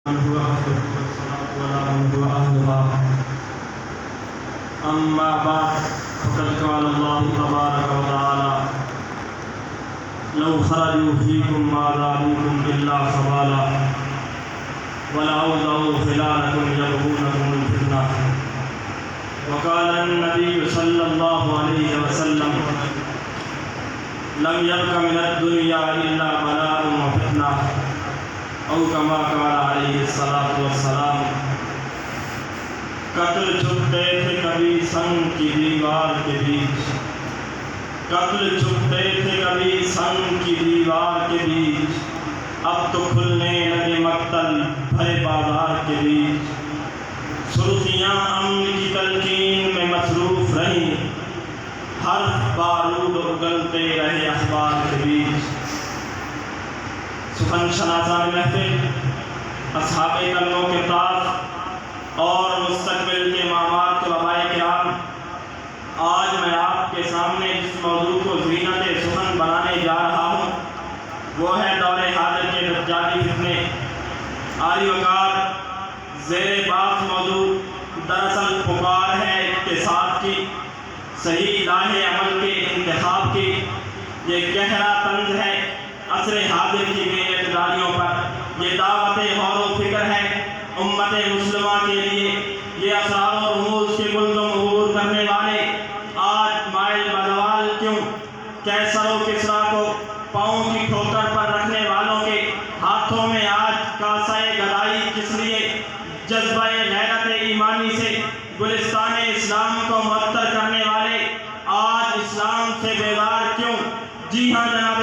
أما بعد فقد قال الله تبارك وتعالى لو خرجوا فيكم ما زادوكم إلا خبالا ولأوضعوا خلالكم يبغونكم الفتنة وقال النبي صلى الله عليه وسلم لم يبق من الدنيا إلا بلاء وفتنة او كما قال علیہ الصلوۃ والسلام۔ قتل چھپتے تھے کبھی سنگ کی دیوار کے بیچ، قتل چھپتے تھے کبھی سنگ کی دیوار کے بیچ، اب تو کھلنے لگے مقتل بھرے بازار کے بیچ۔ سرخیاں امن کی تلقین میں مصروف رہیں، ہر بارود اگلتے رہے اخبار کے بیچ۔ سخن شناسان محفل، اصحاب کلموں کے تاج اور مستقبل کے مامات علماء کرام، آج میں آپ کے سامنے جس موضوع کو زینت سخن بنانے جا رہا ہوں وہ ہے دور حاضر کے دجالی فتنے۔ عالی وقار زیر بحث موضوع دراصل پکار ہے اقتصاد کی، صحیح راہ عمل کے انتخاب کی۔ یہ گہرا طنز ہے عصر حاضر کی بے اعتدالیوں پر، یہ دعوت غور و فکر ہے امت مسلمہ کے لیے۔ یہ اسرار و رموز کے گلزم عبور کرنے والے آج مائل بدوال کیوں؟ کیسر و کسریٰ کو پاؤں کی ٹھوکر پر رکھنے والوں کے ہاتھوں میں آج کاسہ گدائی کس لیے؟ جذبہ غیرت ایمانی سے گلستان اسلام کو معطر کرنے والے آج اسلام سے بیزار کیوں؟ جی ہاں جناب